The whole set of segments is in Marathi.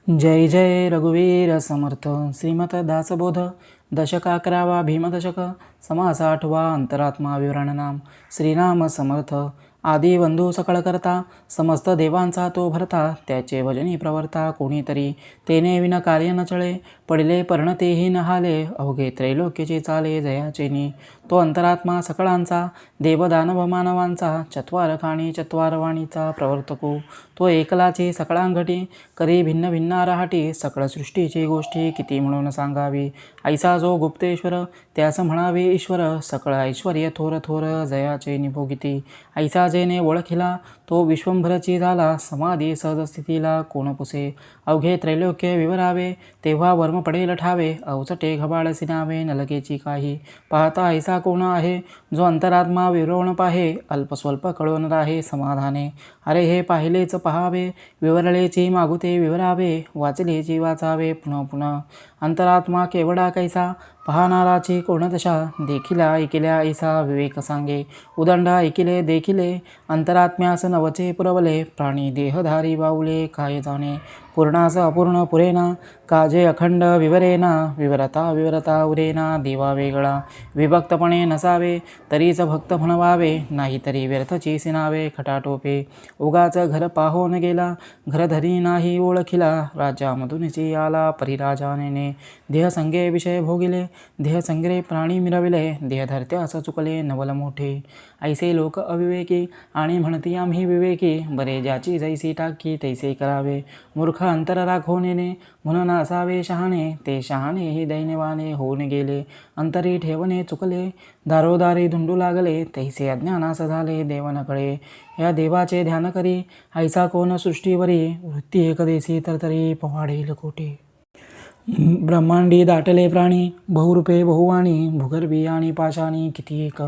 जय जय रघुवीर समर्थ. श्रीमत दासबोध दशक 11वा भीमदशक समास 8वा अंतरात्मा विवरण नाम. श्रीराम समर्थ. आदी बंधू सकळ करता समस्त देवांचा तो भरता. त्याचे भजनी प्रवर्ता कोणीतरी तेने विन कार्य न चळे. पडले पर्णतेही न हाले अवघे त्रैलोक्याचे चाले जयाचेनी. तो अंतरात्मा सकळांचा देवदानव मानवांचा चत्वार खाणी चत्वार वाणीचा प्रवर्तको. तो एकलाची सकळांघटी करी भिन्न भिन्न राहाटी. सकळ सृष्टीची गोष्टी किती म्हणून सांगावी. ऐसा जो गुप्तेश्वर त्यास म्हणावे ईश्वर. सकळ ऐश्वर्य थोर थोर जयाचे निभोगिती. ऐसा जेने ओळखिला तो विश्वंभरची झाला. समाधी सहजस्थितीला कोण पुसे. अवघे त्रैलोक्य विवरावे तेव्हा वर्म पडेल ठावे. अवचटे घबाळसी नावे नलकेची काही. पाहता ऐसा कोण आहे जो अंतरात्मा विवरण पाहे. अल्पस्वल्प कळून राहे समाधाने. अरे हे पाहिलेच पहावे विवरलेची मागुते विवरावे. वाचलेची वाचावे पुन्हा पुन्हा. अंतरात्मा केवडा कैसा पाहणाराची कोण दशा. देखिल्या ऐकिल्या ऐसा विवेक सांगे. उदंड ऐकिले देखिले अंतरात्म्यास नवचे पुरवले. प्राणी देहधारी बाऊले काय जाणे. पूर्णास अपूर्ण पुरेना काजे अखंड विवरेना. विवरता विवरता उरेना देवा वेगळा. विभक्तपणे नसावे तरीच भक्त म्हणवावे. नाहीतरी व्यर्थची सिनावे खटाटोपे. उगाच घर पाहोन गेला घरधरी नाही ओळखिला. राज्यामधूनची आला परिराजाने. देहसंगे विषय भोगिले देहसंगे प्राणी मिरविले. देहधर्त्यास चुकले नवल मोठे. ऐसे लोक अविवेकी आणि म्हणती आम्ही विवेकी. बरे ज्याची जैसी टाकी तैसे करावे. मूर्ख अंतर राखोनेने म्हणून असावे शहाणे. ते शहाणेही दैन्यवाने होऊन गेले. अंतरी ठेवणे चुकले दारोदारी धुंडू लागले. तैसे अज्ञानास झाले देव न कळे. या देवाचे ध्यान करी ऐसा कोण सृष्टीवरी. वृत्ती एकदेशी तरतरी पवाडेल कोटी. ब्रह्मांडी दाटले प्राणी बहुरूपे बहुवाणी. भूगर्भी आणि पाशाणी किती एक.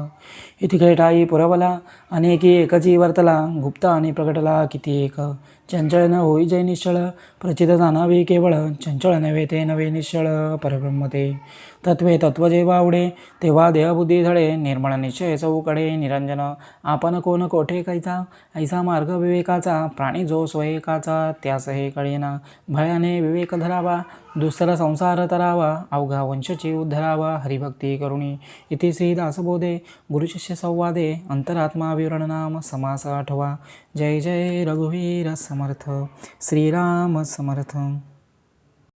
इतिकेटाई पुरवला अनेकी एकची वर्तला. गुप्त आणि प्रगटला किती एक. चंचळ न होई जय निश्चळ प्रचित जाणावे केवळ. चंचळ नव्हे ते नवे निश्चळ परब्रह्म ते. तत्वे तत्व जेव्हा उडे तेव्हा देहबुद्धी धळे. निर्मळ निश्चय चौकडे निरंजन आपण कोण कोठे कैचा. ऐसा मार्ग विवेकाचा प्राणी जो स्वयकाचा त्यास हे कळेना. भयाने विवेक धरावा दुस्तर संसार तरावा. अवघा वंशची उद्धरावा हरिभक्ती करुणी. इति श्री दासबोधे गुरुशिष्य संवादे अंतरात्मा विवरण नाम समास 8वा. जय जय रघुवीर समर्थ. श्रीराम समर्थ.